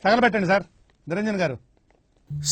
తగలబెట్టండి sir Niranjan గారు.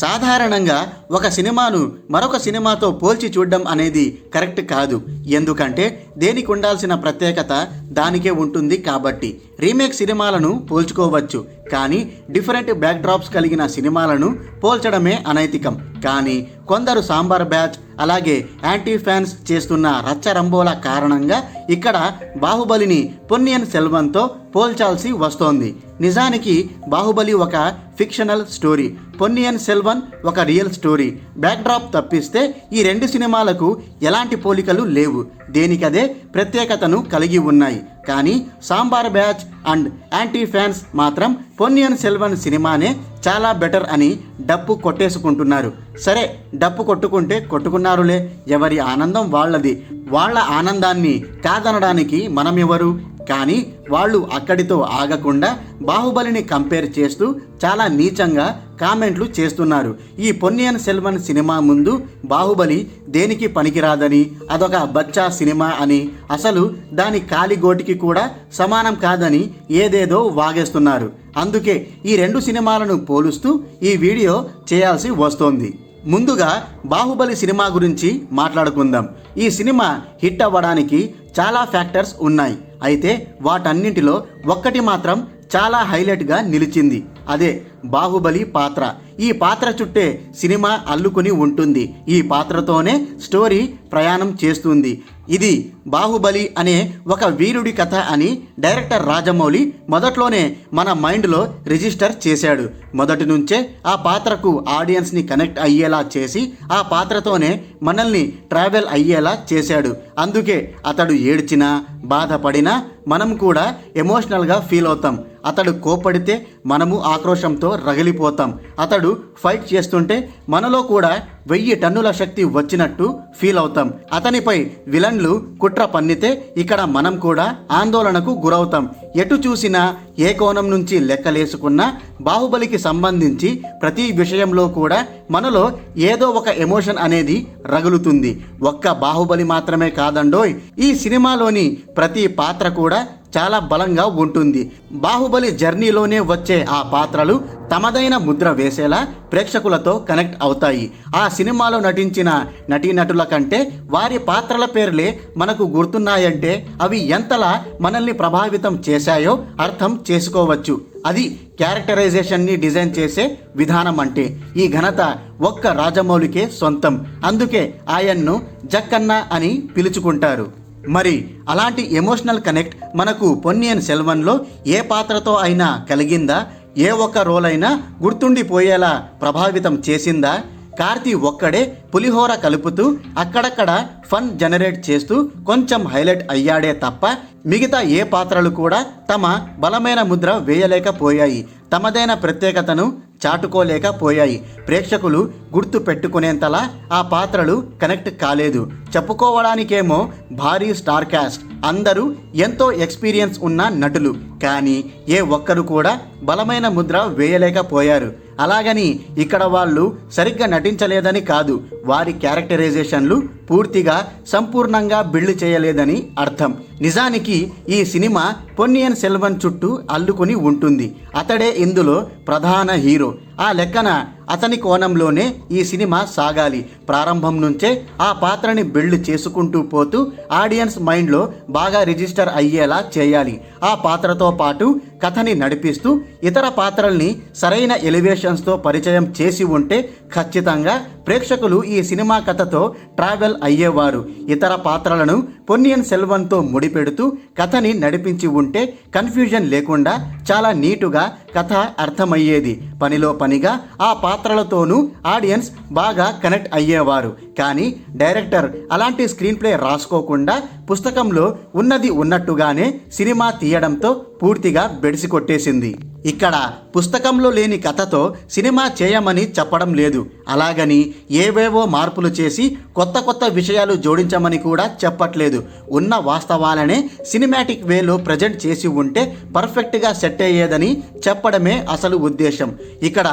సాధారణంగా ఒక సినిమాను మరొక సినిమాతో పోల్చి చూడడం అనేది కరెక్ట్ కాదు. ఎందుకంటే దేనికి ఉండాల్సిన ప్రత్యేకత దానికే ఉంటుంది. కాబట్టి రీమేక్ సినిమాలను పోల్చుకోవచ్చు, కానీ డిఫరెంట్ బ్యాక్డ్రాప్స్ కలిగిన సినిమాలను పోల్చడమే అనైతికం. కానీ కొందరు సాంబార్ బ్యాచ్ అలాగే యాంటీ ఫ్యాన్స్ చేస్తున్న రచ్చరంబోల కారణంగా ఇక్కడ బాహుబలిని పొన్నియిన్ సెల్వన్తో పోల్చాల్సి వస్తోంది. నిజానికి బాహుబలి ఒక ఫిక్షనల్ స్టోరీ, పొన్నియిన్ సెల్వన్ ఒక రియల్ స్టోరీ. బ్యాక్డ్రాప్ తప్పిస్తే ఈ రెండు సినిమాలకు ఎలాంటి పోలికలు లేవు, దేనికదే ప్రత్యేకతను కలిగి ఉన్నాయి. కానీ sambar batch and anti fans మాత్రం పొన్నియిన్ సెల్వన్ సినిమానే చాలా బెటర్ అని డప్పు కొట్టేసుకుంటున్నారు. సరే, డప్పు కొట్టుకుంటే కొట్టుకున్నారులే, ఎవరి ఆనందం వాళ్ళది. వాళ్ళ ఆనందాన్ని కాదనడానికి మనం ఎవరు? కానీ వాళ్ళు అక్కడితో ఆగకుండా బాహుబలిని కంపేర్ చేస్తూ చాలా నీచంగా కామెంట్లు చేస్తున్నారు. ఈ పొన్నియిన్ సెల్వన్ సినిమా ముందు బాహుబలి దేనికి పనికిరాదని, అదొక బచ్చా సినిమా అని, అసలు దాని కాలిగోటికి కూడా సమానం కాదని ఏదేదో వాగేస్తున్నారు. అందుకే ఈ రెండు సినిమాలను పోలుస్తూ ఈ వీడియో చేయాల్సి వస్తోంది. ముందుగా బాహుబలి సినిమా గురించి మాట్లాడుకుందాం. ఈ సినిమా హిట్ అవ్వడానికి చాలా ఫ్యాక్టర్స్ ఉన్నాయి. అయితే వాటన్నింటిలో ఒక్కటి మాత్రం చాలా హైలైట్గా నిలిచింది. అదే బాహుబలి పాత్ర. ఈ పాత్ర చుట్టే సినిమా అల్లుకుని ఉంటుంది. ఈ పాత్రతోనే స్టోరీ ప్రయాణం చేస్తుంది. ఇది బాహుబలి అనే ఒక వీరుడి కథ అని డైరెక్టర్ రాజమౌళి మొదట్లోనే మన మైండ్లో రిజిస్టర్ చేశాడు. మొదటి నుంచే ఆ పాత్రకు ఆడియన్స్ని కనెక్ట్ అయ్యేలా చేసి ఆ పాత్రతోనే మనల్ని ట్రావెల్ అయ్యేలా చేశాడు. అందుకే అతడు ఏడ్చినా బాధపడినా మనం కూడా ఎమోషనల్గా ఫీల్ అవుతాం. అతడు కోపడితే మనము ఆక్రోశంతో రగిలిపోతాం. అతడు ఫైట్ చేస్తుంటే మనలో కూడా 1000 టన్నుల శక్తి వచ్చినట్టు ఫీల్ అవుతాం. అతనిపై విలన్లు కుట్ర పన్నితే ఇక్కడ మనం కూడా ఆందోళనకు గురవుతాం. ఎటు చూసినా ఏ కోణం నుంచి లెక్కలేసుకున్నా బాహుబలికి సంబంధించి ప్రతి విషయంలో కూడా మనలో ఏదో ఒక ఎమోషన్ అనేది రగులుతుంది. ఒక్క బాహుబలి మాత్రమే కాదండోయ్, ఈ సినిమాలోని ప్రతి పాత్ర కూడా చాలా బలంగా ఉంటుంది. బాహుబలి జర్నీలోనే వచ్చే ఆ పాత్రలు తమదైన ముద్ర వేసేలా ప్రేక్షకులతో కనెక్ట్ అవుతాయి. ఆ సినిమాలో నటించిన నటీనటుల కంటే వారి పాత్రల పేర్లే మనకు గుర్తున్నాయంటే అవి ఎంతలా మనల్ని ప్రభావితం చేశాయో అర్థం చేసుకోవచ్చు. అది క్యారెక్టరైజేషన్ని డిజైన్ చేసే విధానం అంటే. ఈ ఘనత ఒక్క రాజమౌళికే సొంతం. అందుకే ఆయన్ను జక్కన్న అని పిలుచుకుంటారు. మరి అలాంటి ఎమోషనల్ కనెక్ట్ మనకు పొన్నియిన్ సెల్వన్లో ఏ పాత్రతో అయినా కలిగిందా? ఏ ఒక్క రోల్ అయినా గుర్తుండిపోయేలా ప్రభావితం చేసిందా? కార్తీ ఒక్కడే పులిహోర కలుపుతూ అక్కడక్కడ ఫన్ జనరేట్ చేస్తూ కొంచెం హైలైట్ అయ్యాడే తప్ప మిగతా ఏ పాత్రలు కూడా తమ బలమైన ముద్ర వేయలేకపోయాయి. తమదైన ప్రత్యేకతను చాటుకోలేకపోయాయి. ప్రేక్షకులు గుర్తు పెట్టుకునేంతలా ఆ పాత్రలు కనెక్ట్ కాలేదు. చెప్పుకోవడానికేమో భారీ స్టార్ కాస్ట్, అందరూ ఎంతో ఎక్స్పీరియన్స్ ఉన్న నటులు, కానీ ఏ ఒక్కరు కూడా బలమైన ముద్ర వేయలేకపోయారు. అలాగని ఇక్కడ వాళ్ళు సరిగ్గా నటించలేదని కాదు, వారి క్యారెక్టరైజేషన్లు పూర్తిగా సంపూర్ణంగా బిల్డ్ చేయలేదని అర్థం. నిజానికి ఈ సినిమా పొన్నియిన్ సెల్వన్ చుట్టూ అల్లుకుని ఉంటుంది. అతడే ఇందులో ప్రధాన హీరో. ఆ లెక్కన అతని కోణంలోనే ఈ సినిమా సాగాలి. ప్రారంభం నుంచే ఆ పాత్రని బిల్డ్ చేసుకుంటూ పోతూ ఆడియన్స్ మైండ్లో బాగా రిజిస్టర్ అయ్యేలా చేయాలి. ఆ పాత్రతో పాటు కథని నడిపిస్తూ ఇతర పాత్రల్ని సరైన ఎలివేషన్స్తో పరిచయం చేసి ఉంటే ఖచ్చితంగా ప్రేక్షకులు ఈ సినిమా కథతో ట్రావెల్ అయ్యేవారు. ఇతర పాత్రలను పొన్నియిన్ సెల్వన్తో ముడిపెడుతూ కథని నడిపించి ఉంటే కన్ఫ్యూజన్ లేకుండా చాలా నీటుగా కథ అర్థమయ్యేది. పనిలో పనిగా ఆ పాత్రలతోనూ ఆడియన్స్ బాగా కనెక్ట్ అయ్యేవారు. కానీ డైరెక్టర్ అలాంటి స్క్రీన్ ప్లే రాసుకోకుండా పుస్తకంలో ఉన్నది ఉన్నట్టుగానే సినిమా తీయడంతో పూర్తిగా బెడిసి కొట్టేసింది. ఇక్కడ పుస్తకంలో లేని కథతో సినిమా చేయమని చెప్పడం లేదు. అలాగని ఏవేవో మార్పులు చేసి కొత్త కొత్త విషయాలు జోడించమని కూడా చెప్పట్లేదు. ఉన్న వాస్తవాలనే సినిమాటిక్ వేలో ప్రజెంట్ చేసి ఉంటే పర్ఫెక్ట్గా సెట్ అయ్యేదని చెప్పడమే అసలు ఉద్దేశం. ఇక్కడ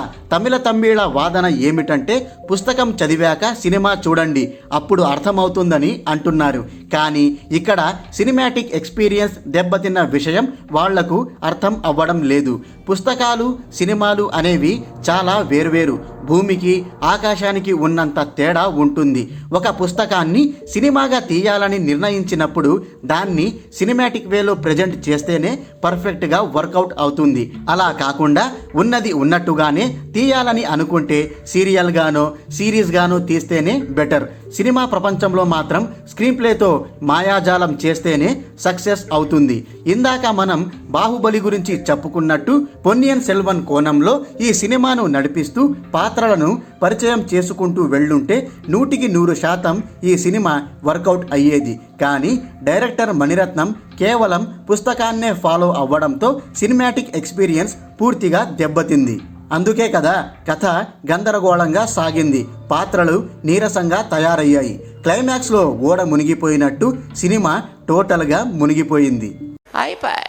తమిళ వాదన ఏమిటంటే పుస్తకం చదివాక సినిమా చూడండి అప్పుడు అర్థమవుతుందని అంటున్నారు. కానీ ఇక్కడ సినిమాటిక్ ఎక్స్పీరియన్స్ దెబ్బతిన్న విషయం వాళ్లకు అర్థం అవ్వడం లేదు. పుస్తకాలు సినిమాలు అనేవి చాలా వేర్వేరు. భూమికి ఆకాశానికి ఉన్నంత తేడా ఉంటుంది. ఒక పుస్తకాన్ని సినిమాగా తీయాలని నిర్ణయించినప్పుడు దాన్ని సినిమాటిక్ వేలో ప్రజెంట్ చేస్తేనే పర్ఫెక్ట్గా వర్కౌట్ అవుతుంది. అలా కాకుండా ఉన్నది ఉన్నట్టుగానే తీయాలని అనుకుంటే సీరియల్గానో సిరీస్గానో తీస్తేనే బెటర్. సినిమా ప్రపంచంలో మాత్రం స్క్రీన్ ప్లేతో మాయాజాలం చేస్తేనే సక్సెస్ అవుతుంది. ఇందాక మనం బాహుబలి గురించి చెప్పుకున్నట్టు పొన్నియిన్ సెల్వన్ కోణంలో ఈ సినిమాను నడిపిస్తూ పాత్రలను పరిచయం చేసుకుంటూ వెళ్ళుంటే 100% ఈ సినిమా వర్కౌట్ అయ్యేది. కానీ డైరెక్టర్ మణిరత్నం కేవలం పుస్తకాన్నే ఫాలో అవ్వడంతో సినిమాటిక్ ఎక్స్పీరియన్స్ పూర్తిగా దెబ్బతింది. అందుకే కదా కథ గందరగోళంగా సాగింది, పాత్రలు నీరసంగా తయారయ్యాయి. క్లైమాక్స్లో ఓడ మునిగిపోయినట్టు సినిమా టోటల్గా మునిగిపోయింది. అయిపోయి